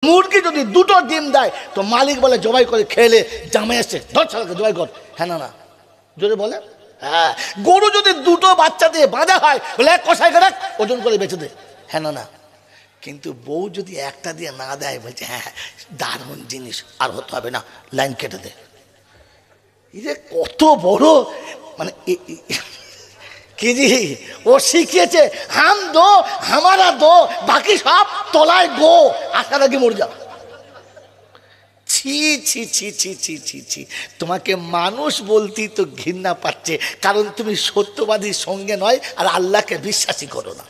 মুরগি যদি দুটো ডিম দেয় তো মালিক বলে জবাই করে খেলে জামাই আসছে ধর ছাড়াকে জবাই কর। হ্যাঁ না না জোরে বলে। হ্যাঁ গরু যদি দুটো বাচ্চা দিয়ে বাঁধা হয় বলে এক কষাই করে ওজন করে বেঁচে দে। হ্যাঁ না না কিন্তু বউ যদি একটা দিয়ে না দেয় বলছে হ্যাঁ দারুণ জিনিস আর হতে হবে না লাইন কেটে দে। এই যে কত বড় মানে কি জি ও শিখিয়েছে হাম দো হামারা দো বাকি সব তলায় গো আসার আগে মরে যাও। ছি ছি ছি ছি ছি ছি ছি তোমাকে মানুষ বলতেই তো ঘৃণা পাচ্ছে কারণ তুমি সত্যবাদীর সঙ্গে নয় আর আল্লাহকে বিশ্বাসই করো না।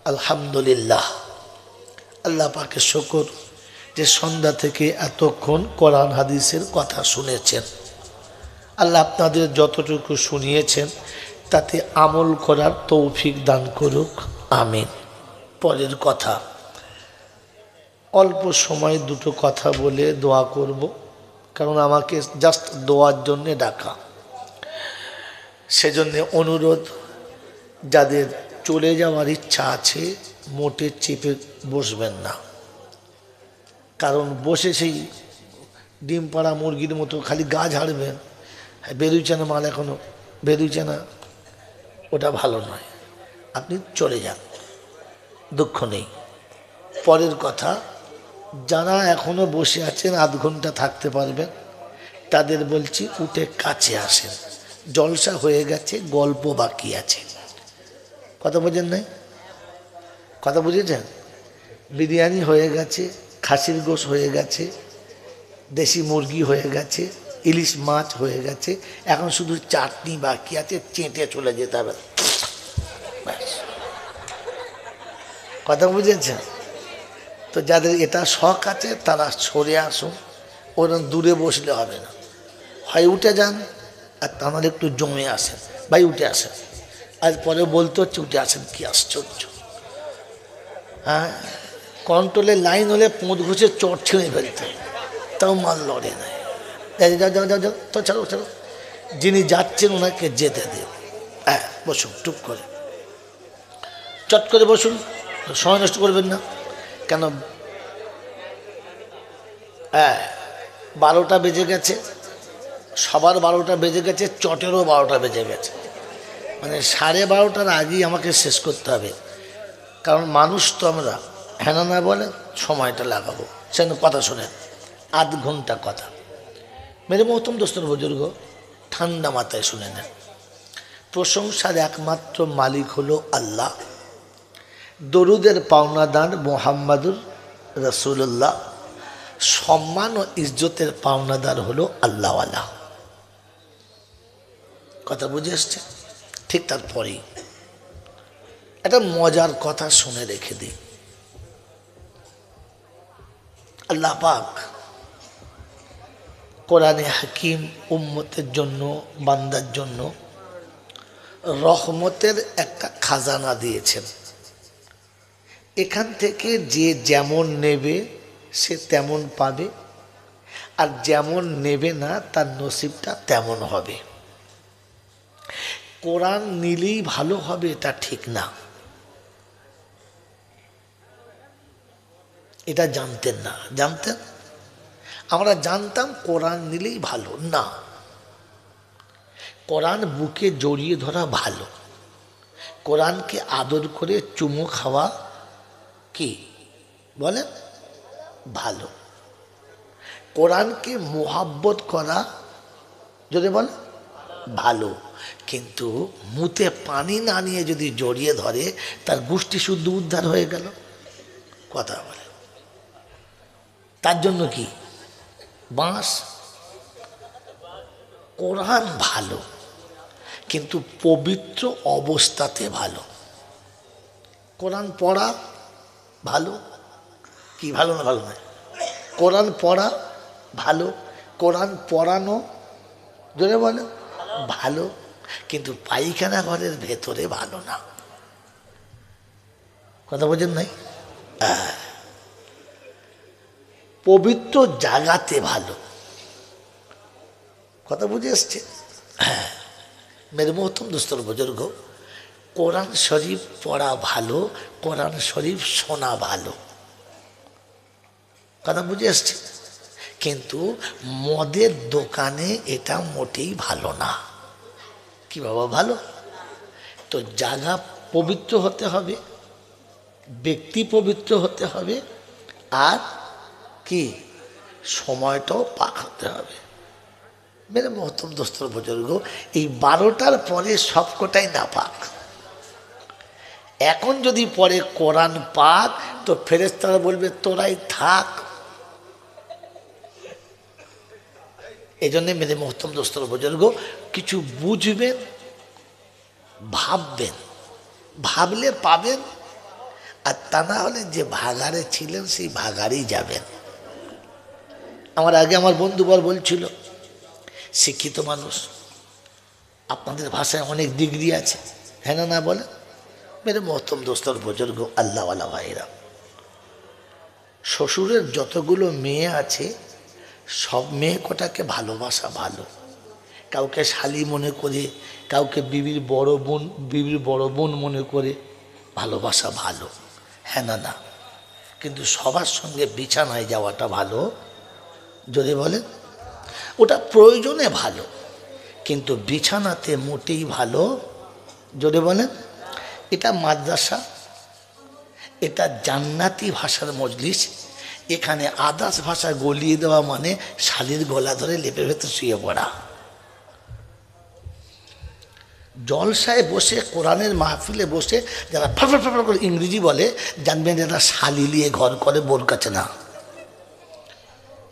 আলহামদুলিল্লাহ আল্লাহ পাকের শুকর যে সন্ধ্যা থেকে এতক্ষণ কোরআন হাদিসের কথা শুনেছেন। আল্লাহ আপনাদের যতটুকু শুনিয়েছেন তাতে আমল করার তৌফিক দান করুক আমিন। পরের কথা অল্প সময় দুটো কথা বলে দোয়া করব কারণ আমাকে জাস্ট দোয়ার জন্যে ডাকা। সেজন্যে অনুরোধ যাদের চলে যাওয়ার ইচ্ছা আছে মোটে চেপে বসবেন না কারণ বসে সেই ডিম পাড়া মুরগির মতো খালি গা ঝাড়বেন বেরোইছে না মাল এখনো বেরোইছে না ওটা ভালো নয়। আপনি চলে যান দুঃখ নেই। পরের কথা যারা এখনো বসে আছেন আধ ঘন্টা থাকতে পারবেন তাদের বলছি উঠে কাছে আসেন। জলসা হয়ে গেছে গল্প বাকি আছে। কথা বোঝেন নাই? কথা বুঝেছেন? বিরিয়ানি হয়ে গেছে খাসির গোশ হয়ে গেছে দেশি মুরগি হয়ে গেছে ইলিশ মাছ হয়ে গেছে এখন শুধু চাটনি বাকি আছে চেটে চলে যেতে হবে। কথা বুঝেছেন? তো যাদের এটা শখ আছে তারা সরে আসুন ওরকম দূরে বসলে হবে না হয় উঠে যান আর তাহলে একটু জমে আসেন ভাই উঠে আসেন। আজ পরে বলতে হচ্ছে উঠে আসেন কি আশ্চর্য। হ্যাঁ কন্ট্রোলে লাইন হলে পোঁত ঘুষে চট ছিঁড়ে ফেলতে তাও মাল লড়ে নাই। যাও যাও যাও যাও তো ছাড়ো ছাড়ো যিনি যাচ্ছেন ওনাকে যেতে দিন। হ্যাঁ বসুন টুক করে চট করে বসুন সময় নষ্ট করবেন না কেন 12টা বেজে গেছে সবার 12টা বেজে গেছে চটেরও 12টা বেজে গেছে মানে 12:30টার আগেই আমাকে শেষ করতে হবে কারণ মানুষ তো আমরা হ্যাঁ না বলে সময়টা লাগাবো। সেজন্য কথা শোনেন আধ ঘন্টা কথা মেরে মহতম দোস্তর বুজুর্গ ঠান্ডা মাথায় শুনে নেন। প্রশংসার একমাত্র মালিক হলো আল্লাহ। দরুদের পাওনাদার মুহাম্মাদুর রাসূলুল্লাহ। সম্মান ও ইজ্জতের পাওনাদার হলো আল্লাহওয়ালা। কথা বুঝে এসছে? ঠিক তারপরেই একটা মজার কথা শুনে রেখে দিই। আল্লাহ পাক কোরআনে হাকিম উম্মতের জন্য বান্দার জন্য রহমতের একটা খাজানা দিয়েছেন। এখান থেকে যে যেমন নেবে সে তেমন পাবে আর যেমন নেবে না তার নসিবটা তেমন হবে। কোরআন নিলেই ভালো হবে এটা ঠিক না, এটা জানতেন না? জানতেন? আমরা জানতাম কোরআন নিলেই ভালো না। কোরআন বুকে জড়িয়ে ধরা ভালো, কোরআনকে আদর করে চুমু খাওয়া কি বলেন ভালো, কোরআনকে মোহাব্বত করা যদি বলে ভালো। কিন্তু মুতে পানি না নিয়ে যদি জড়িয়ে ধরে তার গোষ্ঠী শুদ্ধ উদ্ধার হয়ে গেল। কথা বলে তার জন্য কি বাঁশ? কোরআন ভালো কিন্তু পবিত্র অবস্থাতে ভালো। কোরআন পড়া ভালো কি ভালো না? ভালো নয়। কোরআন পড়া ভালো, কোরআন পড়ানো জোরে বলে ভালো কিন্তু পায়খানা ঘরের ভেতরে ভালো না। কথা বোঝেন নাই? পবিত্র জায়গাতে ভালো। কথা বুঝে এসছে? হ্যাঁ মেরে মহতম দোস্তর বুজুর্গ কোরআন শরীফ পড়া ভালো, কোরআন শরীফ শোনা ভালো। কথা বুঝে আসছে? কিন্তু মদের দোকানে এটা মোটেই ভালো না। কি বাবা ভালো? তো জায়গা পবিত্র হতে হবে, ব্যক্তি পবিত্র হতে হবে, আর কি সময়টাও পাক হতে হবে। মেরে মহতম দোস্তর বুজুর্গ, এই 12টার পরে সবকটাই না পাক। এখন যদি পরে কোরআন পাক, তো ফেরেশতারা বলবে তোরাই থাক। এই জন্যে মেরে মহতম দোস্তর বুজুর্গ, কিছু বুঝবেন, ভাববেন, ভাবলে পাবেন, আর তা না হলে যে ভাগাড়ে ছিলেন সেই ভাগাড়েই যাবেন। আমার আগে আমার বন্ধুবর বলছিল, শিক্ষিত মানুষ, আপনাদের ভাষায় অনেক ডিগ্রি আছে, হ্যাঁ না বলে? মেরে মহতম দোস্তর বুজুর্গ, আল্লাহওয়ালা ভাইরা, শ্বশুরের যতগুলো মেয়ে আছে সব মেয়ে কটাকে ভালোবাসা ভালো। কাউকে শালি মনে করে, কাউকে বিবির বড় বোন মনে করে ভালোবাসা ভালো, হ্যাঁ না? কিন্তু সবার সঙ্গে বিছানায় যাওয়াটা ভালো, যদি বলেন ওটা প্রয়োজনে ভালো, কিন্তু বিছানাতে মোটেই ভালো, যদি বলেন। এটা মাদ্রাসা, এটা জান্নাতি ভাষার মজলিস। এখানে আদার্স ভাষা গলিয়ে দেওয়া মানে শালির গলা ধরে লেপের ভেতর শুয়ে পড়া। জলসায় বসে, কোরআনের মাহফিলে বসে যারা ফাফার ফাফার করে ইংরেজি বলে, জানবেন এরা শালি নিয়ে ঘর করে, বোর কাছে না।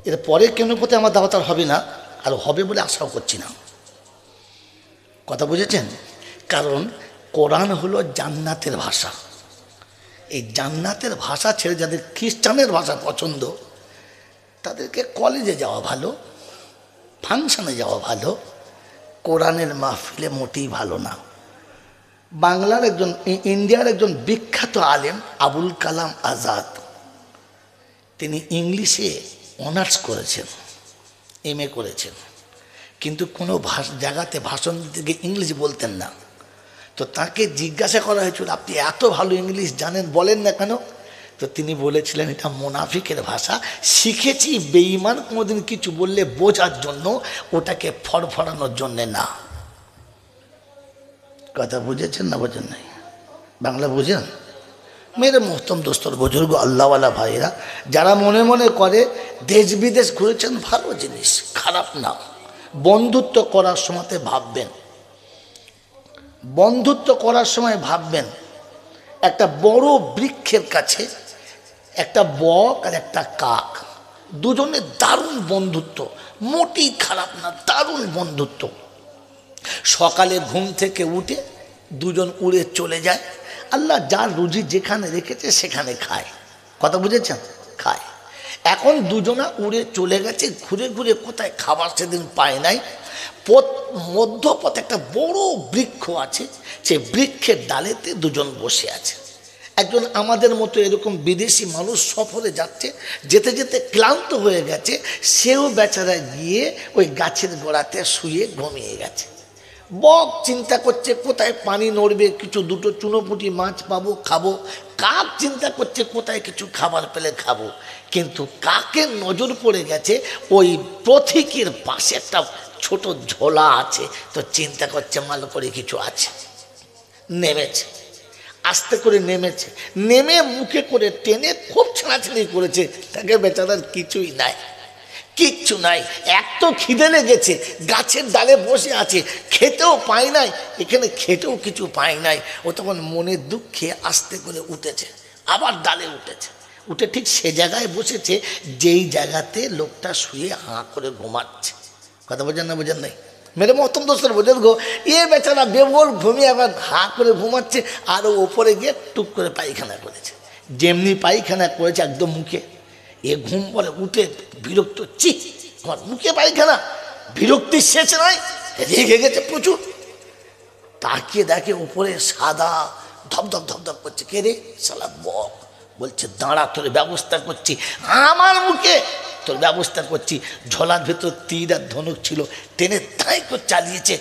এর পরে কেন কোথায় আমার দাওয়াত আর হবে না, আর হবে বলে আশাও করছি না। কথা বুঝেছেন? কারণ কোরআন হলো জান্নাতের ভাষা। এই জান্নাতের ভাষা ছেড়ে যাদের খ্রিস্টানের ভাষা পছন্দ, তাদেরকে কলেজে যাওয়া ভালো, ফাংশনে যাওয়া ভালো, কোরআনের মাহফিলে মোটেই ভালো না। বাংলার একজন, ইন্ডিয়ার একজন বিখ্যাত আলেম আবুল কালাম আজাদ, তিনি ইংলিশে অনার্স করেছেন, MA করেছেন, কিন্তু কোনো জায়গাতে ভাষণ দিতে গিয়ে ইংলিশ বলতেন না। তো তাকে জিজ্ঞাসা করা হয়েছিল, আপনি এত ভালো ইংলিশ জানেন, বলেন না কেন? তো তিনি বলেছিলেন, এটা মুনাফিকের ভাষা, শিখেছি বেঈমান কোনোদিন কিছু বললে বোঝার জন্য, ওটাকে ফড়ফড়ানোর জন্যে না। কথা বুঝেছেন না বোঝেন নাই? বাংলা বুঝেন? মেরে মোহতম দোস্তর বুজুর্গ, আল্লাহওয়ালা ভাইরা, যারা মনে মনে করে দেশ বিদেশ ঘুরেছেন, ভালো জিনিস, খারাপ না। বন্ধুত্ব করার সময় ভাববেন, বন্ধুত্ব করার সময় ভাববেন, একটা বড় বৃক্ষের কাছে একটা বক আর একটা কাক, দুজনের দারুণ বন্ধুত্ব, মোটেই খারাপ না, দারুণ বন্ধুত্ব। সকালে ঘুম থেকে উঠে দুজন উড়ে চলে যায়, আল্লাহ যার রুজি যেখানে রেখেছে সেখানে খায়। কথা বুঝেছেন? খায়। এখন দুজনা উড়ে চলে গেছে, ঘুরে ঘুরে কোথায় খাবার সেদিন পায় নাই। মধ্যপথে একটা বড় বৃক্ষ আছে, সেই বৃক্ষের ডালেতে দুজন বসে আছে। একজন আমাদের মতো এরকম বিদেশি মানুষ সফরে যাচ্ছে, যেতে যেতে ক্লান্ত হয়ে গেছে, সেও বেচারা গিয়ে ওই গাছের গোড়াতে শুয়ে ঘুমিয়ে গেছে। বক চিন্তা করছে কোথায় পানি নড়বে, কিছু দুটো চুনোপুটি মাছ পাবো, খাবো। কাক চিন্তা করছে কোথায় কিছু খাবার পেলে খাবো। কিন্তু কাকের নজর পড়ে গেছে ওই পথিকের পাশে একটা ছোট ঝোলা আছে, তো চিন্তা করছে মাল করে কিছু আছে। নেমেছে, আস্তে করে নেমেছে, নেমে মুখে করে টেনে খুব ছেঁড়াছেড়ি করেছে, তাকে বেচারার কিছুই নাই, কিচ্ছু নাই। এত খিদে লেগেছে, গাছের ডালে বসে আছে, খেতেও পায় নাই, এখানে খেতেও কিছু পায় নাই। ও তখন মনের দুঃখে আস্তে করে উঠেছে, আবার ডালে উঠেছে, উঠে ঠিক সে জায়গায় বসেছে যেই জায়গাতে লোকটা শুয়ে হাঁ করে ঘুমাচ্ছে। কথা বোঝেন না? বোঝেন নাই? মেরে মহতম দোস্তর বুজুর্গ, এ বেচারা বেবল ঘুমিয়ে আবার হাঁ করে ঘুমাচ্ছে, আর ওপরে গিয়ে টুক করে পায়খানা করেছে। যেমনি পায়খানা করেছে একদম মুখে, এ ঘুম পরে উঠে বিরক্ত, চিক আমার মুখে পায়খানা, বিরক্তির শেষ নয়, রেগে গেছে প্রচুর। তাকিয়ে দেখে উপরে সাদা ধপধপ ধপধপ করছে। কে রে? শালা বক। বলছে দাঁড়া, তোর ব্যবস্থা করছি। আমার মুখে তোর ব্যবস্থা করছি। ঝোলার ভেতর তীর আর ধনুক ছিল, টেনে তাই করে চালিয়েছে,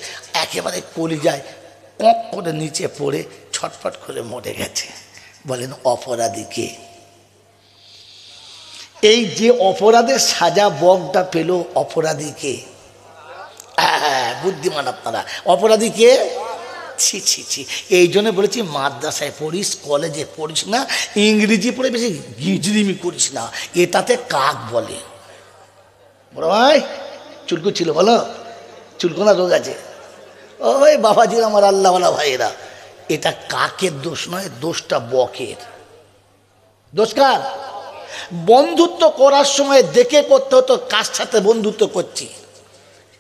একেবারে কলিজায় কক করে নিচে পড়ে ছটফট করে মরে গেছে। বলেন অপরাধী কে? এই যে অপরাধের সাজা বকটা পেল অপরাধীকে, বুদ্ধিমান আপনারা, অপরাধীকে ছি ছি ছি। এই জন্য বলেছি মাদ্রাসায় পড়িস, কলেজে পড়িস না, ইংরেজি পড়ে বেশি গিজরিমি করিস না, এটাতে কাক বলে। বড় ভাই চুলকু ছিল বলো, চুলকোনা রোগ আছে, ওই বাবাজি আমার আল্লাহওয়ালা ভাইয়েরা, এটা কাকের দোষ নয়, দোষটা বকের। দোষ কার? বন্ধুত্ব করার সময় দেখে করতে হতো কার সাথে বন্ধুত্ব করছি,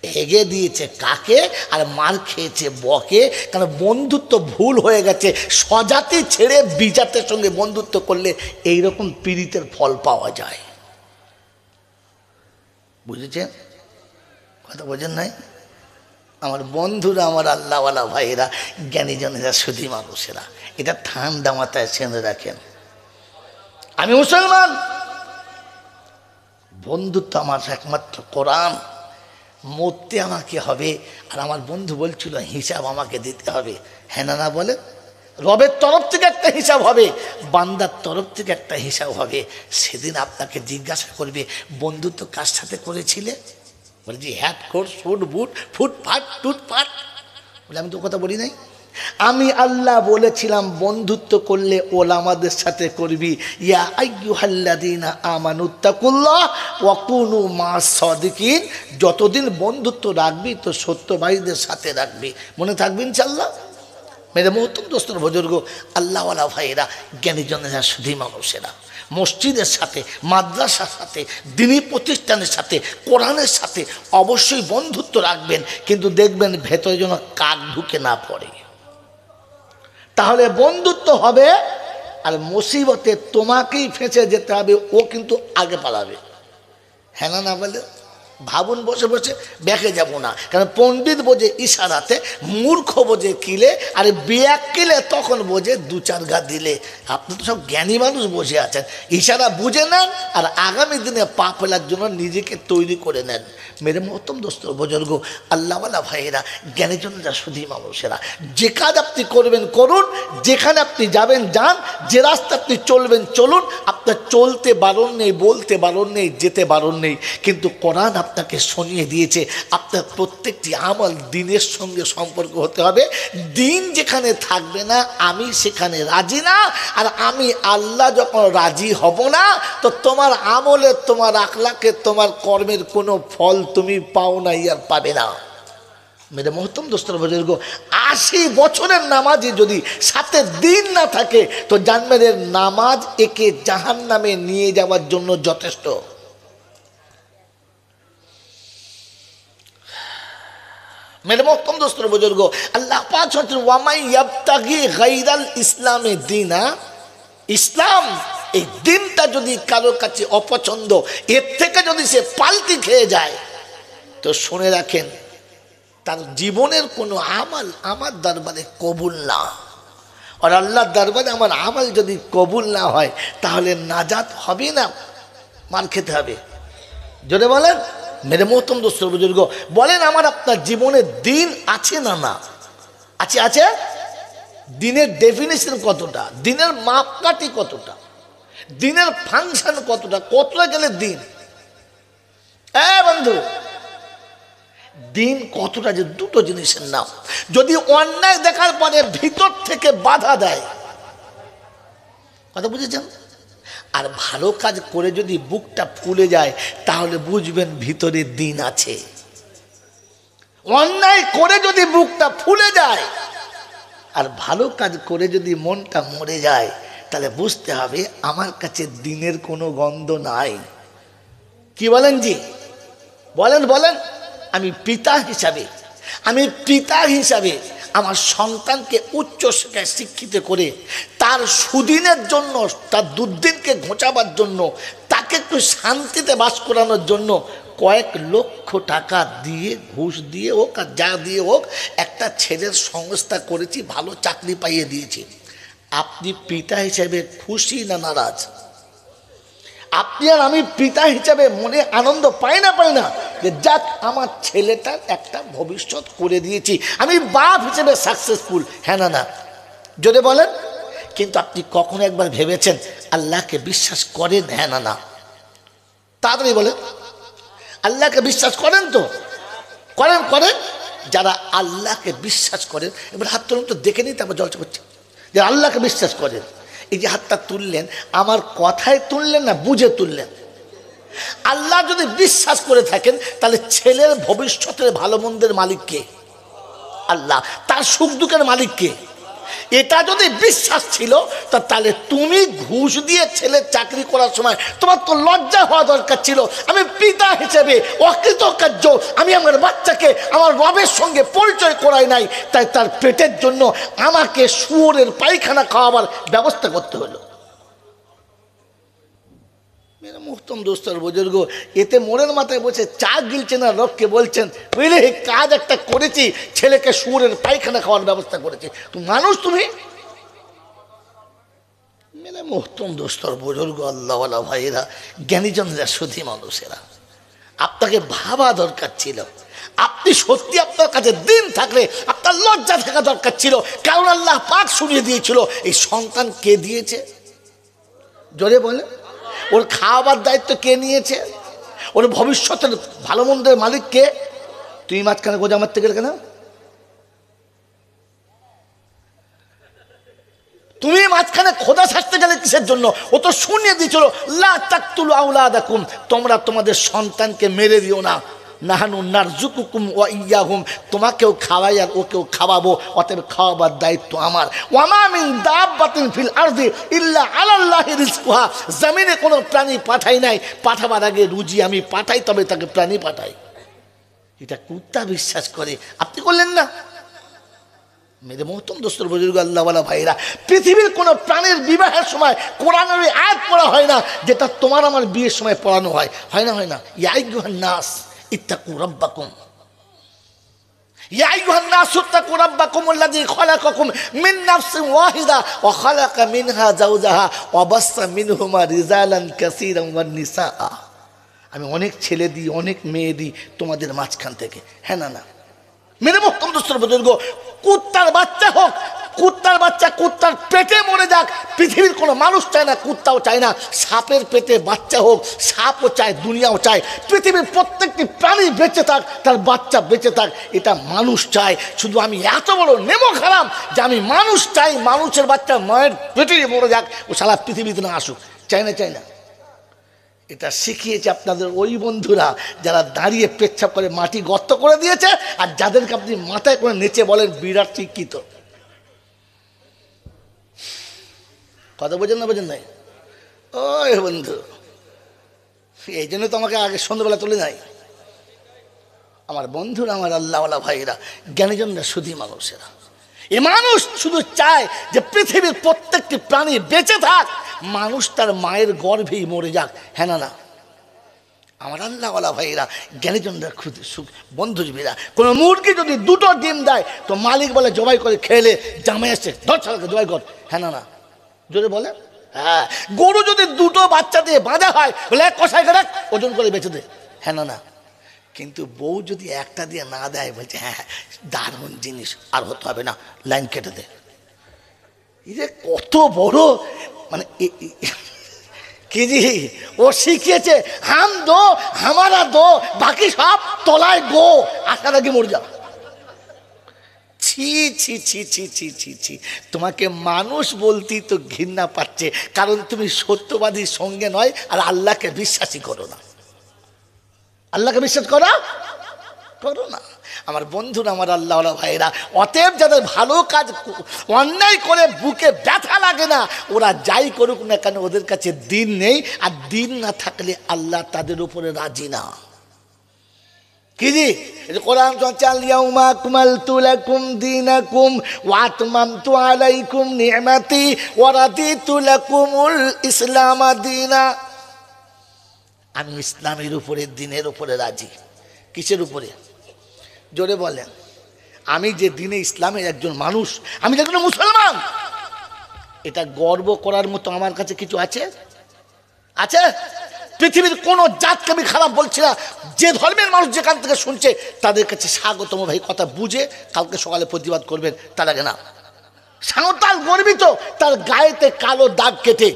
হেগে দিয়েছে কাকে আর মার খেয়েছে বকে, কারণ বন্ধুত্ব ভুল হয়ে গেছে। স্বজাতি ছেড়ে বিজাতের সঙ্গে বন্ধুত্ব করলে এইরকম পীড়িতের ফল পাওয়া যায়। বুঝেছেন কথা? বোঝেন নাই? আমার বন্ধুরা, আমার আল্লাহওয়ালা ভাইয়েরা, জ্ঞানী জনেরা, সুধী মানুষেরা, এটা ঠান্ডা মাথায় শুনে রাখেন। আমি মুসলমান, বন্ধুত্ব আমার একমাত্র কোরআন। মরতে আমাকে হবে, আর আমার বন্ধু বলছিল হিসাব আমাকে দিতে হবে। হ্যাঁ না বলে? রবের তরফ থেকে একটা হিসাব হবে, বান্দার তরফ থেকে একটা হিসাব হবে। সেদিন আপনাকে জিজ্ঞাসা করবে বন্ধুত্ব কার সাথে করেছিলে? বলে যে হ্যাট কোট শুট বুট ফুটফাট টুটফাট। বলে আমি তো কথা বলি নাই, আমি আল্লাহ বলেছিলাম বন্ধুত্ব করলে ওলামাদের সাথে করবি। ইয়া আইয়ুহাল্লাযীনা আমানুত্তাকুল্লাহ ওয়া কুনু মা'আস সাদিকিন। যতদিন বন্ধুত্ব রাখবি তো সত্যবাদীদের সাথে রাখবি, মনে থাকবে ইনশাআল্লাহ। মেরে মহতম দোস্তর বুজুর্গ, আল্লাহওয়ালা ভাইয়েরা, জ্ঞানীজনেরা, সুধী মানুষেরা, মসজিদের সাথে, মাদ্রাসার সাথে, দ্বীনি প্রতিষ্ঠানের সাথে, কোরআনের সাথে অবশ্যই বন্ধুত্ব রাখবেন, কিন্তু দেখবেন ভেতরে যেন কাক ঢুকে না পড়ে, তাহলে বন্ধুত্ব হবে। আর মুসিবতে তোমাকেই ফেঁসে যেতে হবে, ও কিন্তু আগে পালাবে। হ্যাঁ না বলে? ভাবুন বসে বসে, ব্যাকে যাব না, কারণ পণ্ডিত বোঝে ইশারাতে, মূর্খ বোঝে কিলে, আর ব্যাক কিলে তখন বোঝে দু চার গা দিলে। আপনি তো সব জ্ঞানী মানুষ বসে আছেন, ইশারা বুঝে নেন আর আগামী দিনে পা ফেলার জন্য নিজেকে তৈরি করে নেন। মেরে মহতম দোস্ত বুজুর্গ, আল্লাহওয়ালা ভাইয়েরা, জ্ঞানের জন্য যা সুধী মানুষেরা, যে কাজ আপনি করবেন করুন, যেখানে আপনি যাবেন যান, যে রাস্তা আপনি চলবেন চলুন। আপনার চলতে বারণ নেই, বলতে বারণ নেই, যেতে বারণ নেই, কিন্তু কোরআন আপনাকে শুনিয়ে দিয়েছে আপনার প্রত্যেকটি আমল দিনের সঙ্গে সম্পর্ক হতে হবে। দিন যেখানে থাকবে না আমি সেখানে রাজি না, আর আমি আল্লাহ যখন রাজি হব না, তো তোমার আমলের, তোমার আখলাকের, তোমার কর্মের কোনো ফল তুমি পাও না, আর পাবে না। মেরে মহতম দোস্তর বুজুর্গ, 80 বছরের নামাজে যদি সাথে দিন না থাকে, তো জানবেন এর নামাজ একে জাহান্নামে নিয়ে যাওয়ার জন্য যথেষ্ট। মেরে মহতম দোস্তর বুজুর্গ, আল্লাহ পাক বলেন ওয়ামাই ইয়াবতাগি গায়রাল ইসলামে দীনা, ইসলাম এই দিনটা যদি কারোর কাছে অপছন্দ, এর থেকে যদি সে পাল্টি খেয়ে যায়, তো শুনে রাখেন তার জীবনের কোনো আমল আমার দরবারে কবুল না। আর আল্লাহর দরবারে আমার আমল যদি কবুল না হয়, তাহলে নাজাত হবে না, মার খেতে হবে। জোরে বলেন। মেরে মহতম দোস্ত বুজুর্গ, বলেন আমার আপনার জীবনে দিন আছে না? না আছে। আছে। দিনের ডেফিনেশন কতটা, দিনের মাপকাঠি কতটা, দিনের ফাংশন কতটা, কতটা গেলে দিন। বন্ধু, দিন কতটা, যে দুটো জিনিসের নাম। যদি অন্যায় দেখার পরে ভিতর থেকে বাধা দেয়, কথা বুঝেছেন? আর ভালো কাজ করে যদি বুকটা ফুলে যায়, তাহলে বুঝবেন ভিতরে দিন আছে। অন্যায় করে যদি বুকটা ফুলে যায় আর ভালো কাজ করে যদি মনটা মরে যায়, তাহলে বুঝতে হবে আমার কাছে দিনের কোনো গন্ধ নাই। কি বলেন জি? বলেন। আমি পিতা হিসাবে আমার সন্তানকে উচ্চ শিক্ষায় শিক্ষিত করে তার সুদিনের জন্য, তার দুর্দিনকে ঘোচাবার জন্য, তাকে একটু শান্তিতে বাস করানোর জন্য কয়েক লক্ষ টাকা দিয়ে, ঘুষ দিয়ে হোক আর যা দিয়ে হোক, একটা ছেলের সংস্থা করেছি, ভালো চাকরি পাইয়ে দিয়েছি। আপনি পিতা হিসেবে খুশি না নারাজ? আপনি আর আমি পিতা হিসাবে মনে আনন্দ পাই না যে যাক আমার ছেলেটার একটা ভবিষ্যৎ করে দিয়েছি, আমি বাপ হিসেবে সাকসেসফুল? হ্যাঁ না? যদি বলেন। কিন্তু আপনি কখনো একবার ভেবেছেন আল্লাহকে বিশ্বাস করেন? হ্যাঁ না? তাড়াতাড়ি বলে। আল্লাহকে বিশ্বাস করেন তো? করেন করেন। যারা আল্লাহকে বিশ্বাস করেন, এবার হাত তুলুন তো দেখে নিই, তারপর জলসা করছে। যারা আল্লাহকে বিশ্বাস করেন, এই যে হাতটা তুললেন, আমার কথায় তুললেন না বুঝে তুললেন? আল্লাহ যদি বিশ্বাস করে থাকেন, তাহলে ছেলের ভবিষ্যতের ভালো মন্দের মালিক কে? আল্লাহ। তার সুখ দুঃখের মালিক কে? এটা যদি বিশ্বাস ছিল, তাহলে তুমি ঘুষ দিয়ে ছেলের চাকরি করার সময় তোমার তো লজ্জা হওয়া দরকার ছিল। আমি পিতা হিসেবে অকৃতকার্য, আমি আমার বাচ্চাকে আমার রবের সঙ্গে পরিচয় করাই নাই, তাই তার পেটের জন্য আমাকে শুয়োরের পায়খানা খাওয়াবার ব্যবস্থা করতে হলো। মেরা মুহতম দোস্তর বুজুর্গ, এতে মোড়ের মাথায় বসে চা গিলছে না, রবকে বলছেন বুঝলে কাজ একটা করেছি, ছেলেকে শুয়োরের পায়খানা খাওয়ার ব্যবস্থা করেছি। তুমি মানুষ, তুমি মেরা মুহতম দোস্তর বুজুর্গ, আল্লাহওয়ালা ভাইয়েরা, জ্ঞানীজনরা, সুধী মানুষেরা, আপনাকে ভাবা দরকার ছিল। আপনি সত্যি আপনার কাছে দিন থাকলে আপনার লজ্জা থাকা দরকার ছিল, কারণ আল্লাহ পাক শুনিয়ে দিয়েছিল এই সন্তান কে দিয়েছে? জোরে বলে। ওর খাওয়াবার দায়িত্ব কে নিয়েছে? ওর ভবিষ্যতের ভালো মন্দের মালিক কে? তুই মাঝখানে গোজা মারতে গেলে কেন? তুমি মাঝখানে খোদা শাস্তে গেলে কিসের জন্য? ও তো শুনিয়ে দিয়েছিল, লা তাকতুলু আওলাদাকুম, তোমরা তোমাদের সন্তানকে মেরে দিও না। নাহানু নারজুকুকুম ওয়া ইয়াহুম, তোমাকেও খাওয়াই আর ওকেও খাওয়াবো, অতএব খাওয়াবার দায়িত্ব আমার। ওয়ামা মিন দাব্বাতিন ফিল আরদি ইল্লা আলাল্লাহি রিজকুহা, জমিনে কোনো প্রাণী পাঠাই নাই, পাঠাবার আগে রুজি আমি পাঠাই, তবে তাকে প্রাণী পাঠাই। এটা কুত্তা বিশ্বাস করে, আপনি করলেন না? মেরে মহতম দোস্তর বুজুর্গ, আল্লাহওয়ালা ভাইরা, পৃথিবীর কোনো প্রাণীর বিবাহের সময় কোরআনের আয়াত পড়া হয় না যেটা তোমার আমার বিয়ের সময় পড়ানো হয়। হয় না? হয় না? ইয়া আইয়ুহান নাস ইত্তাকু রাব্বাকুম, ইয়া আইয়ুহান নাস ইত্তাকু রাব্বাকুম আল্লাযী খালাকাকুম মিন নাফসিন ওয়াহিদা ওয়া খালাকা মিনহা যাওজাহা ওয়া বাসসা মিনহুমা রিজালান কাসীরান ওয়ান নিসা। আমি অনেক ছেলে দিই, অনেক মেয়ে দিই তোমাদের মাঝখান থেকে। হ্যাঁ না? না মেরে মুহতরম দোস্তর বুজুর্গ, কুত্তার বাচ্চা হোক, কুত্তার বাচ্চা কুত্তার পেটে মরে যাক, পৃথিবীর কোনো মানুষ চায় না, কুত্তাও চায় না। সাপের পেটে বাচ্চা হোক, সাপও চায়, দুনিয়াও চায়। পৃথিবীর প্রত্যেকটি প্রাণী বেঁচে থাক, তার বাচ্চা বেঁচে থাক, এটা মানুষ চায়। শুধু আমি এত বড় নেমো খারাপ যে আমি মানুষ চাই মানুষের বাচ্চা মায়ের পেটে মরে যাক, ও সারা পৃথিবীতে না আসুক, চাই না? চাই না? এটা শিখিয়েছে আপনাদের ওই বন্ধুরা যারা দাঁড়িয়ে পেচ্ছাপ করে মাটি গর্ত করে দিয়েছে, আর যাদেরকে আপনি মাথায় করে নেচে বলেন বিরাট শিক্ষিত। কথা বোঝেন না? বোঝেন নাই? ওই বন্ধু, এই জন্য তো আমাকে আগে সন্ধ্যাবেলা তুলে নাই। আমার বন্ধুরা, আমার আল্লাহওয়ালা ভাইরা, জ্ঞানীজনরা, সুধী মানুষেরা, এ মানুষ শুধু চায় যে পৃথিবীর প্রত্যেকটি প্রাণী বেঁচে থাক, মানুষ তার মায়ের গর্ভেই মরে যাক। হ্যাঁ না? না আমার আল্লাহওয়ালা ভাইরা, জ্ঞানীজনরা, বন্ধুজীবীরা, কোনো মুরগি যদি দুটো ডিম দেয় তো মালিক বলে জবাই করে খেলে জামাই আসছে, ধর ছাড়াকে জবাই কর। হ্যাঁ না? না জোরে বলে। হ্যাঁ। গরু যদি দুটো বাচ্চা দিয়ে বাঁধা হয়, বলে এক কষাই করে ওজন করে বেঁচে দে। হ্যাঁ না? না কিন্তু বউ যদি একটা দিয়ে না দেয়, বলছে হ্যাঁ দারুণ জিনিস, আর হতে হবে না, লাইন কেটে দে। এই যে কত বড় মানে কি জি, ও শিখিয়েছে হাম দো হামারা দো, বাকি সব তলায় গো, আসার আগে মরে যাও। ছি ছি ছি ছি ছি ছি ছি, তোমাকে মানুষ বলতেই তো ঘৃণা পাচ্ছে, কারণ তুমি সত্যবাদীর সঙ্গে নয়, আর আল্লাহকে বিশ্বাসই করো না। আল্লাহকে বিশ্বাস করো না। আমার বন্ধুরা, আমার আল্লাহওয়ালা ভাইরা, অতএব যাদের ভালো কাজ অন্যায় করে বুকে ব্যথা লাগে না, ওরা যাই করুক না কেন, ওদের কাছে দিন নেই, আর দিন না থাকলে আল্লাহ তাদের উপরে রাজি না। কি জি কোরআন চল ইয়াউমা আকমালতু লাকুম দীনাকুম ওয়া আতমামতু আলাইকুম নি'মাতি ওয়া রাদিতু লাকুমুল ইসলাম দীনা। আমি ইসলামের উপরে, দিনের উপরে রাজি। কিসের উপরে? জোরে বলেন। আমি যে দিনে ইসলামের একজন মানুষ, আমি যে কোনো মুসলমান, এটা গর্ব করার মতো আমার কাছে কিছু আছে? আছে? পৃথিবীর কোনো জাতকে আমি খারাপ বলছি না, যে ধর্মের মানুষ যেখান থেকে শুনছে তাদের কাছে স্বাগতম ভাই, কথা বুঝে কালকে সকালে প্রতিবাদ করবেন, তার আগে না। সাঁওতাল গর্বিত তার গায়েতে কালো দাগ কেটে,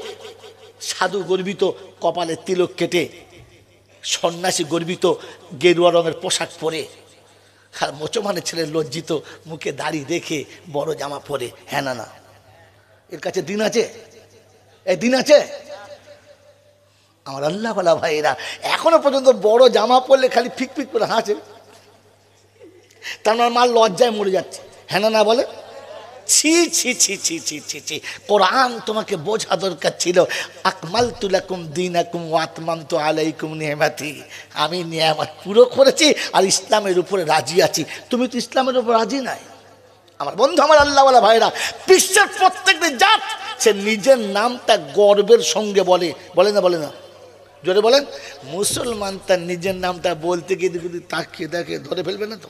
সাধু গর্বিত কপালে তিলক কেটে, সন্ন্যাসী গর্বিত গেরুয়া রঙের পোশাক পরে, আর মুসলমানের ছেলে লজ্জিত মুখে দাড়ি রেখে বড় জামা পরে। হ্যাঁ না না, এর কাছে দিন আছে? এই দিন আছে? আমার আল্লাহ ওয়ালা ভাইরা এখনো পর্যন্ত বড় জামা পরলে খালি ফিক ফিক করে হাসে, তার মা লজ্জায় মরে যাচ্ছে। হ্যাঁ না না বলে? ছি ছি ছি ছি ছি ছি ছি। কোরআন তোমাকে বোঝা দরকার ছিল। আকমালতু লাকুম দীনাকুম ওয়া আতমামতু আলাইকুম নিয়ামাতি। আমি নিয়ামত পুরো করেছি আর ইসলামের উপরে রাজি আছি। তুমি তো ইসলামের উপর রাজি নাই। আমার বন্ধু, আমার আল্লাহ ওয়ালা ভাইরা, বিশ্বের প্রত্যেকটি জাত সে নিজের নামটা গর্বের সঙ্গে বলে, বলে না? বলে না? জোরে বলেন। মুসলমান তার নিজের নামটা বলতে গিয়ে যদি তাকিয়ে দেখে ধরে ফেলবে না তো?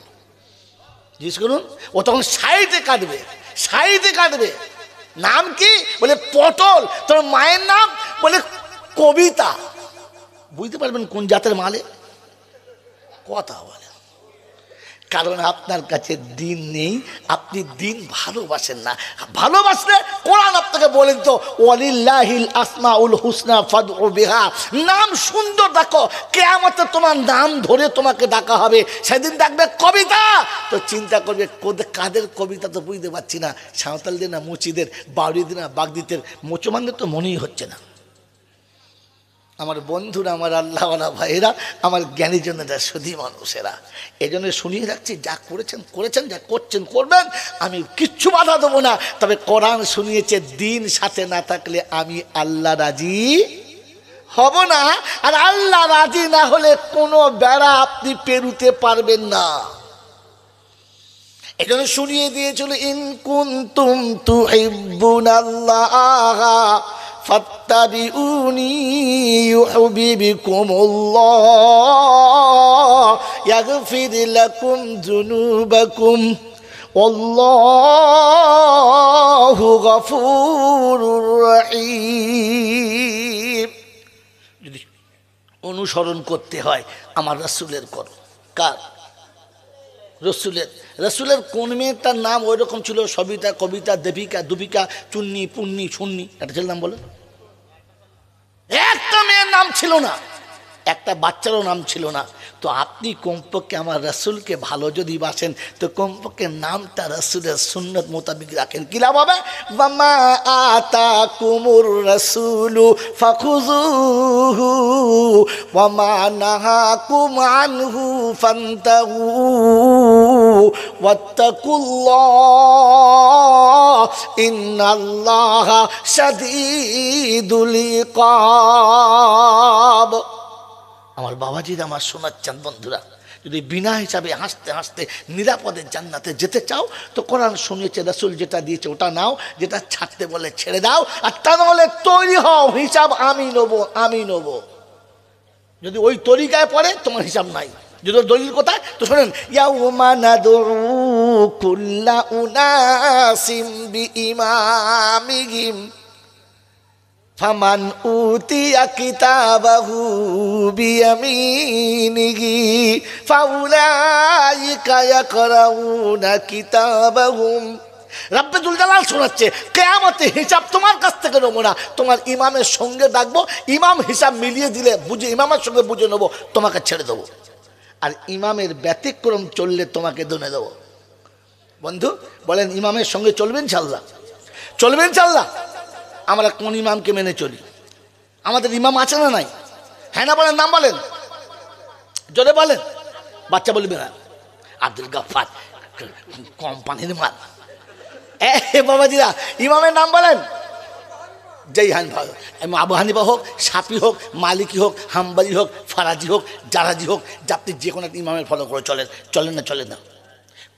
জিজ্ঞেস করুন। ও তখন সাইডে কাটবে, সাইডে কাটবে। নাম কি? বলে পটল। তোর মায়ের নাম? বলে কবিতা। বুঝতে পারবেন কোন জাতের মালে কথা বলে। কারণ আপনার কাছে দিন নেই, আপনি দিন ভালোবাসেন না। ভালোবাসলে কোরআন আপনাকে বলেন তো, ওয়ালিল্লাহিল আসমাউল হুসনা ফাদউ বিহা। নাম সুন্দর ডাকো, কিয়ামতে তোমার নাম ধরে তোমাকে ডাকা হবে। সেদিন ডাকবে কবিতা, তো চিন্তা করবে কাদের কবিতা তো বুঝতে পারছি না, সাঁওতালদের না মুচিদের, বাউরিদের না বাগদিদের, মুসলমানদের তো মনেই হচ্ছে না। আমার বন্ধুরা, আমার আল্লাহওয়ালা ভাইয়েরা, আমার জ্ঞানী জনেরা, সুধী মানুষেরা, এই জন্য শুনিয়ে রাখছি, যা করেছেন করেছেন, যা করছেন করবেন, আমি কিচ্ছু বাধা দেবো না। তবে কোরআন শুনিয়েছে দিন সাথে না থাকলে আমি আল্লাহ রাজি হব না। আর আল্লাহ রাজি না হলে কোনো বেড়া আপনি পেরুতে পারবেন না। এই জন্য শুনিয়ে দিয়েছিল, ইন কুনতুম তুহিব্বুনাল্লাহ ফাত্তাবিউনি ইউহিব্বুকুমুল্লাহ ইয়াগফির লাকুম যুনুবাকুম আল্লাহু গফুরুর রহিম। যদি অনুসরণ করতে হয় আমার রাসূলের করো। কার? রসুলের। রসুলের কোন মেয়েটার নাম ওই রকম ছিল? সবিতা, কবিতা, দেবিকা, দুবিকা, চুন্নি, পুন্নি, সুন্নি, একটা ছেলের নাম বলে? একটা মেয়ের নাম ছিল না, একটা বাচ্চারও নাম ছিল না। তো আপনি কমপক্ষে আমার রসুলকে ভালো যদি বাসেন, তো কমপক্ষে নামটা রসুলের সুন্নত মোতাবিক রাখেন। কি লাভ হবে? ওয়ামা আতাকুমুর রাসূলু ফাখুযুহু ওয়ামা নাহাকুম আনহু ফান্তাহু ওয়াত্তাকুল্লাহ ইন্নাল্লাহা শাদীদুল ইকাব। আমার বাবাজিরা, আমার শোনাচ্ছেন বন্ধুরা, যদি বিনা হিসাবে হাসতে হাসতে নিরাপদে জান্নাতে যেতে চাও, তো কোরআন শুনিয়েছে, রাসূল যেটা দিয়েছে ওটা নাও, যেটা ছাড়তে বলে ছেড়ে দাও। আর তা নাহলে তৈরি হও, হিসাব আমি নেবো, আমি নেবো। যদি ওই তরিকায় পড়ে তোমার হিসাব নাই। যদি দলিল কোথায়? তো শোনেন, ইয়াউমা নাদউ কুল্লা উনাসিম বিইমামিহিম ফামান উতিয়া কিতাবাহু বিয়ামিনিহি ফাউলাইকা ইয়াকরাউনা কিতাবাহুম। রাব্বে যুল জালাল শোনাচ্ছে, কিয়ামতে হিসাব তোমার কাছ থেকে নেবো না, তোমার ইমামের সঙ্গে ডাকবো, ইমাম হিসাব মিলিয়ে দিলে বুঝে, ইমামের সঙ্গে বুঝে নেবো, তোমাকে ছেড়ে দেবো। আর ইমামের ব্যতিক্রম চললে তোমাকে দনে দেবো। বন্ধু বলেন, ইমামের সঙ্গে চলবেন ইনশাআল্লাহ? চলবেন ইনশাআল্লাহ? আমরা কোন ইমামকে মেনে চলি? আমাদের ইমাম আছে না নাই? হ্যাঁ না বলেন, নাম বলেন, জোরে বলেন। বাচ্চা বলবে না, আব্দুল গাফফার কোম্পানির মাল। বাবাজিরা, ইমামের নাম বলেন। যেই আবু হানিফা হোক, শাফি হোক, মালিকি হোক, হাম্বলি হোক, ফারাজি হোক, জারাজি হোক, আপনি যে কোনো একটা ইমামের ফলো করে চলেন। চলেন না? চলেন না?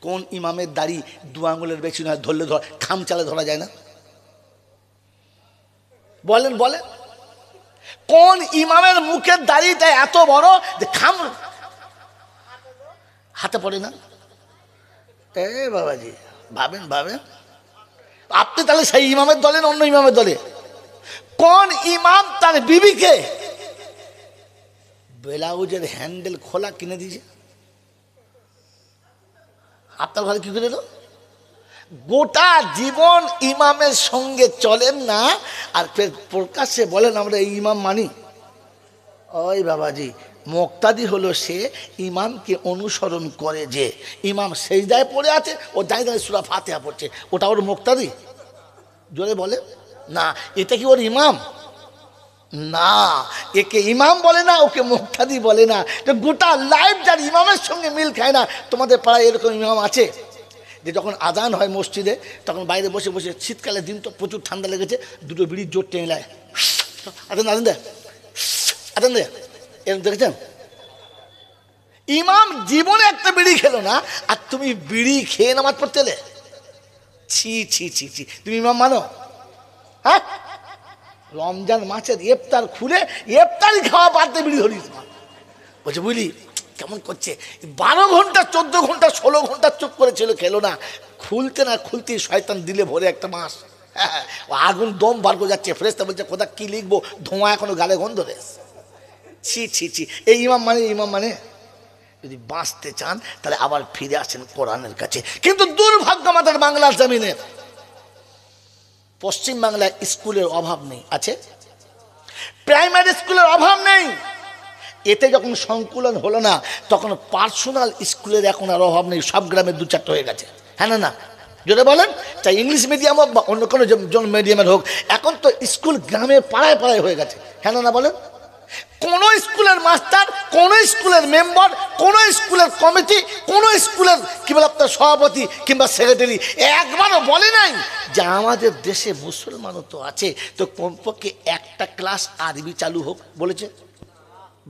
কোন ইমামের দাড়ি 2 আঙুলের বেশি নয়, ধরলে খাম চালে ধরা যায় না? বলেন বলেন, কোন ইমামের মুখের দাড়িটা এত বড় যে খাম হাতে পড়ে না? বাবাজি ভাবেন, ভাবেন আপনি তাহলে সেই ইমামের দলে না অন্য ইমামের দলে? কোন ইমাম তার বিবিকে ব্লাউজের হ্যান্ডেল খোলা কিনে দিয়েছে? আপনার ঘরে কি করে এলো? গোটা জীবন ইমামের সঙ্গে চলেন না, আর ফের প্রকাশ্যে বলেন আমরা এই ইমাম মানি। ওই বাবাজি, মুক্তাদি হলো সে ইমামকে অনুসরণ করে, যে ইমাম সেজদায় পড়ে আছে ও দাঁড়িয়ে দাঁড়িয়ে সূরা ফাতিহা পড়ছে, ওটা ওর মুক্তাদি? জোরে বলে না। এটা কি ওর ইমাম? না, একে ইমাম বলে না, ওকে মুক্তাদি বলে না। তো গোটা লাইফ যার ইমামের সঙ্গে মিল খায় না। তোমাদের পাড়ায় এরকম ইমাম আছে যে যখন আজান হয় মসজিদে তখন বাইরে বসে বসে, শীতকালে দিন তো প্রচুর ঠান্ডা লেগেছে, দুটো বিড়ির জোর টেনে নেয়, আজান আজান দে আজান দে, এরকম দেখেছেন? ইমাম জীবনে একটা বিড়ি খেলো না, আর তুমি বিড়ি খেয়ে নামাজ পড়তে এলে? ছি ছি ছি ছি, তুমি ইমাম মানো? হ্যাঁ, রমজান মাসের ইফতার খুলে ইফতারি খাওয়া বাদ দিয়ে বিড়ি ধরিস না। বলছে বুঝলি কেমন করছে, 12 ঘন্টা 14 ঘন্টা 16 ঘন্টা চুপ করেছিল, খেলো না, খুলতে না খুলতে শয়তান দিলে ভরে একটা মাস। হ্যাঁ, ও আগুন দম বার করে যাচ্ছে, ফেরেশতা বলছে কোথা কি লিখবো, ধোঁয়া এখনো গালে গন্ধ রে। ছি ছি ছি, এই ইমাম মানে? ইমাম মানে যদি বাঁচতে চান তাহলে আবার ফিরে আসেন কোরআনের কাছে। কিন্তু দুর্ভাগ্য আমাদের বাংলার জমিনে, পশ্চিম বাংলায় স্কুলের অভাব নেই, আছে প্রাইমারি স্কুলের অভাব নেই। এতে যখন সংকুলন হলো না তখন পার্সোনাল স্কুলের এখন আর অভাব নেই, সব গ্রামে 2-4টা হয়ে গেছে। হ্যাঁ না না, যদি বলেন চাই ইংলিশ মিডিয়াম হোক বা অন্য কোনো মিডিয়ামের হোক, এখন তো স্কুল গ্রামে পাড়ায় পাড়ায় হয়ে গেছে। হ্যাঁ না বলেন? কোন স্কুলের মাস্টার, কোন স্কুলের মেম্বার, কোন স্কুলের কমিটি, কোন স্কুলের কি বলে আপনার সভাপতি কিংবা সেক্রেটারি একবারও বলে নাই যে আমাদের দেশে মুসলমানও তো আছে, তো কমপক্ষে একটা ক্লাস আরবি চালু হোক, বলেছে?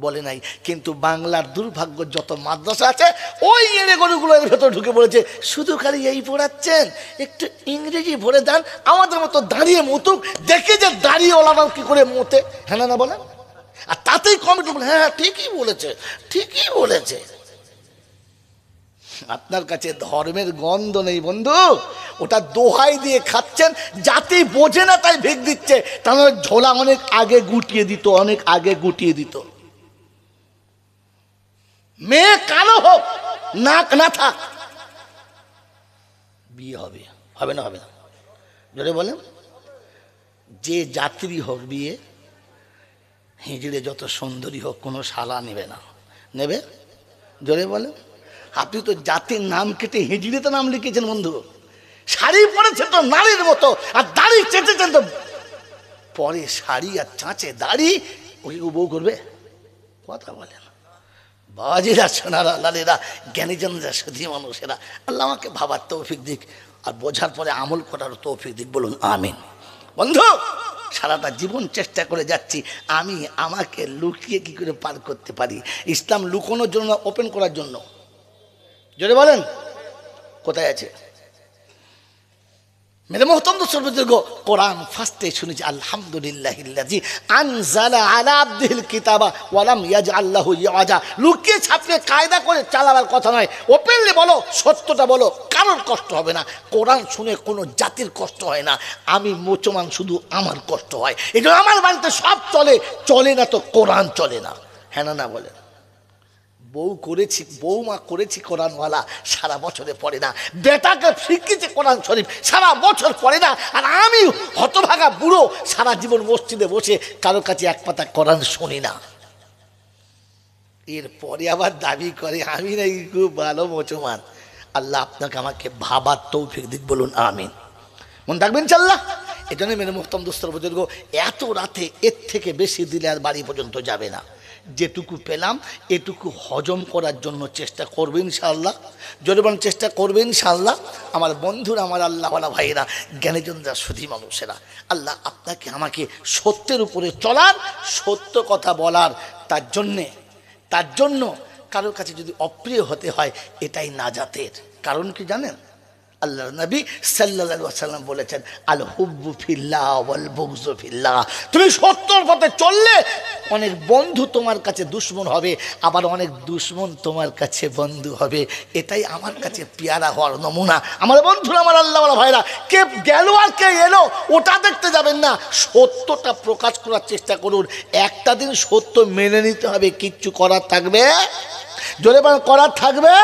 বলে নাই। কিন্তু বাংলার দুর্ভাগ্য, যত মাদ্রাসা আছে ওই এড়ে গরুগুলোর ভেতর ঢুকে পড়েছে, শুধু খালি এই পড়াচ্ছেন, একটু ইংরেজি ভরে দেন, আমাদের মতো দাঁড়িয়ে মুতুক, দেখে যে দাঁড়িয়ে ওলারাও কি করে মতে। হ্যাঁ না বলেন? আর তাতেই কমিটি বলে হ্যাঁ ঠিকই বলেছে, ঠিকই বলেছে। আপনার কাছে ধর্মের গন্ধ নেই বন্ধু, ওটা দোহাই দিয়ে খাচ্ছেন, জাতি বোঝে না তাই ভিক দিচ্ছে, তাহলে ঝোলা অনেক আগে গুটিয়ে দিত, অনেক আগে গুটিয়ে দিত। মেয়ে কালো হোক, নাক না থাক, বিয়ে হবে, হবে না? হবে না? যদি বলেন যে যাত্রী হোক বিয়ে, হিজড়ে যত সুন্দরী হোক কোনো শালা নেবে না, নেবে? জোরে বলে। আপনি তো জাতির নাম কেটে হিজড়িতে নাম লিখেছেন বন্ধু, শাড়ি পরেছেন তো নারীর মতো, আর দাড়ি চেঁচেছেন তো, পরে শাড়ি আর চাঁচে দাড়ি, ওই বউ করবে? কথা বলে না বাজিরা, সোনারা, লালেরা, জ্ঞানীজনরা, সুধী মানুষেরা, আল্লাহ আমাকে ভাবার তৌফিক দিক, আর বোঝার পরে আমল করার তৌফিক দিক, বলুন আমিন। বন্ধু, সারাটা জীবন চেষ্টা করে যাচ্ছি আমি আমাকে লুকিয়ে কি করে পার করতে পারি। ইসলাম লুকোনোর জন্য, ওপেন করার জন্য। যদি বলেন কোথায় আছে? মেরে মোহতরম সর্বযোগ্য, কোরআন ফার্স্টে শুনেছি আলহামদুলিল্লাহিল্লাযী আনজালা আলা আবদিহিল কিতাবা ওয়া লাম ইয়াজআল লাহু ইওয়াজা। লুকিয়ে ছাপিয়ে কায়দা করে চালাবার কথা নয়, ওপেনলি বলো, সত্যটা বলো, কারোর কষ্ট হবে না। কোরআন শুনে কোনো জাতির কষ্ট হয় না, আমি মুসলমান শুধু আমার কষ্ট হয়। এই জন্য আমার বাড়িতে সব চলে, চলে না তো কোরআন চলে না। হ্যাঁ না বলেন? বউ করেছি, বৌমা করেছি কোরআনওয়ালা, সারা বছরে পড়ে না। বেটাকে শিখিয়েছে কোরআন শরীফ, সারা বছর পড়ে না। আর আমি হতভাগা বুড়ো, সারা জীবন মসজিদে বসে কারো কাছে এক পাতা কোরআন শুনি না। এরপরে আবার দাবি করে আমি নাকি খুব ভালো মুসলমান। আল্লাহ আপনাকে আমাকে ভাবার তৌফিক দিক, বলুন আমিন। মন রাখবেন ইনশাআল্লাহ। এই জন্য মেরে মুহতরম দোস্তর বুজুর্গ, এত রাতে এর থেকে বেশি দিলে আর বাড়ি পর্যন্ত যাবে না। যেটুকু পেলাম এটুকু হজম করার জন্য চেষ্টা করবে ইনশাআল্লাহ। জোরেবান চেষ্টা করবে ইনশাআল্লাহ। আমার বন্ধুরা, আমার আল্লাহওয়ালা ভাইয়েরা, জ্ঞানীজনরা, সুধী মানুষেরা, আল্লাহ আপনাকে আমাকে সত্যের উপরে চলার, সত্য কথা বলার, তার জন্য কারোর কাছে যদি অপ্রিয় হতে হয়, এটাই নাজাতের কারণ। কি জানেন? আল্লাহ নবী সাল্লাল্লাহু আলাইহি ওয়াসাল্লাম বলেছেন, আল হুব্বু ফিল্লাহ ওয়াল বুগযু ফিল্লাহ। তুমি সত্যর পথে চললে অনেক বন্ধু তোমার কাছে দুশমন হবে, আবার অনেক দুশমন তোমার কাছে বন্ধু হবে। এটাই আমার কাছে পেয়ারা হওয়ার নমুনা। আমার বন্ধুরা, আমার আল্লাহওয়ালা ভাইরা, কে গেল আর কে এলো ওটা দেখতে যাবেন না, সত্যটা প্রকাশ করার চেষ্টা করুন। একটা দিন সত্য মেনে নিতে হবে, কিচ্ছু করার থাকবে, জোরে বলেন করার থাকবে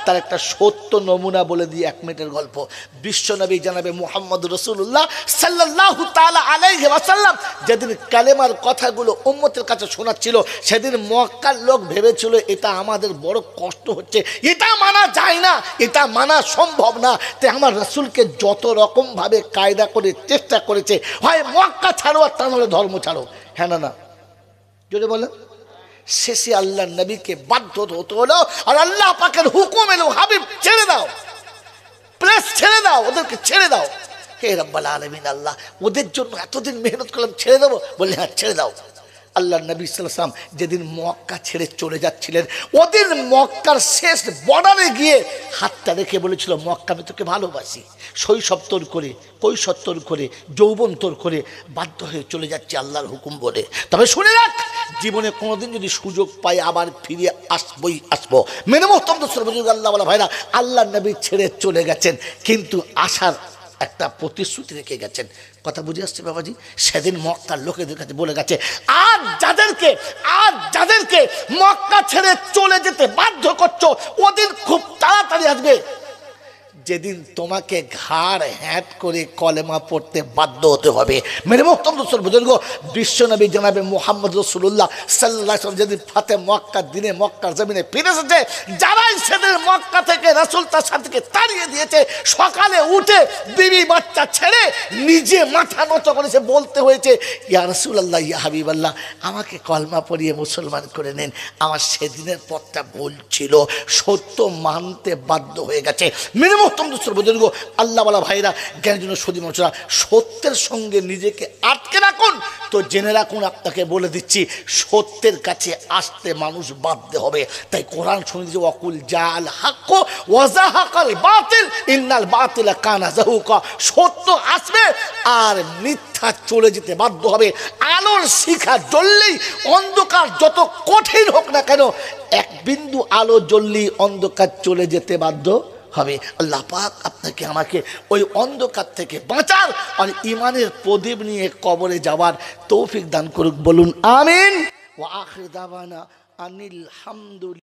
তার একটা সত্য নমুনা বলে দিই, 1 মিনিটের গল্প। বিশ্বনবী জানাবে মুহাম্মদ রাসূলুল্লাহ সাল্লাল্লাহু তাআলা আলাইহি ওয়াসাল্লাম যেদিন কালেমার কথাগুলো উম্মতের কাছে শোনাচ্ছিল, সেদিন মক্কার লোক ভেবেছিল এটা আমাদের বড় কষ্ট হচ্ছে, এটা মানা যায় না, এটা মানা সম্ভব না। তাই আমার রাসূলকে যত রকম ভাবে কায়দা করে চেষ্টা করেছে, হয় মক্কা ছাড়ো আর তা নাহলে ধর্ম ছাড়ো। হ্যাঁ না না যদি বলেন, শেষে আল্লাহ নবীকে বাধ্য হতে হলো। আর আল্লাহ পাকের হুকুম এলো, হাবিব ছেড়ে দাও, প্লেস ছেড়ে দাও, ওদেরকে ছেড়ে দাও। হে রব্বুল আলামিন, আল্লাহ ওদের জন্য এতদিন মেহনত করলাম, ছেড়ে দেবো? বললে হ্যাঁ ছেড়ে দাও। আল্লাহ নবী সাল্লাল্লাহু আলাইহি ওয়াসাল্লাম যেদিন মক্কা ছেড়ে চলে যাচ্ছিলেন, ওদের মক্কার শেষ বর্ডারে গিয়ে হাতটা রেখে বলেছিল, মক্কা আমি তোকে ভালোবাসি, শৈশব তোর করে, কৈশোর তোর করে, যৌবন তোর করে বাধ্য হয়ে চলে যাচ্ছে আল্লাহর হুকুম বলে। তবে শুনে রাখ, জীবনে কোনোদিন যদি সুযোগ পাই আবার ফিরে আসবো। মেনে মোহতরম সর্বযুগ আল্লাহ বলা ভাইরা, আল্লাহ নবী ছেড়ে চলে গেছেন, কিন্তু আসার একটা প্রতিশ্রুতি রেখে গেছেন। কথা বুঝে আসছে বাবাজি? সেদিন মক্কার লোকেদের কাছে বলে গেছে, আর যাদেরকে মক্কা ছেড়ে চলে যেতে বাধ্য করছো, ওদিন খুব তাড়াতাড়ি আসবে যেদিন তোমাকে ঘাড় হ্যাট করে কলেমা পড়তে বাধ্য হতে হবে। মেরে মোহতরম দোস্তর বুজুর্গ, বিশ্বনবী জনাবে মুহাম্মদ রাসূলুল্লাহ সাল্লাল্লাহু আলাইহি ওয়াসাল্লাম যেদিন ফাতে মক্কার দিনে মক্কার জমিনে ফিরে এসেছে, যারাই সেদিন মক্কা থেকে রাসূল তার সাথীকে তাড়িয়ে দিয়েছে, সকালে উঠে বিবি বাচ্চা ছেড়ে নিজে মাথা নত করেছে, বলতে হয়েছে, ইয়া রাসূলুল্লাহ, ইয়া হাবিবাল্লাহ, আমাকে কলমা পড়িয়ে মুসলমান করে নেন। আমার সেদিনের পথটা ভুল ছিল, সত্য মানতে বাধ্য হয়ে গেছে। মেরে বুজুর্গ আল্লাহ বলা ভাইরা, জ্ঞানের জন্য সদী মানুষরা, সত্যের সঙ্গে নিজেকে আটকে রাখুন। তো জেনে রাখুন, আপনাকে বলে দিচ্ছি, সত্যের কাছে আসতে মানুষ বাধ্য হবে। তাই কোরআন শুনে যে ওয়াকুল জাল হাক্ক ওয়াজাহাকাল বাতিল ইন্নাল বাতিলা কানা যাহুকা, সত্য আসবে আর মিথ্যা চলে যেতে বাধ্য হবে। আলোর শিখা জ্বললেই অন্ধকার যত কঠিন হোক না কেন, এক বিন্দু আলো জ্বললেই অন্ধকার চলে যেতে বাধ্য হবে। আল্লাহ পাক আপনাকে আমাকে ওই অন্ধকার থেকে বাঁচার আর ইমানের প্রদীপ নিয়ে কবরে যাওয়ার তৌফিক দান করুক, বলুন আমিন। ওয়া আখির দাওয়ানা আনিল হামদুলিল্লাহ।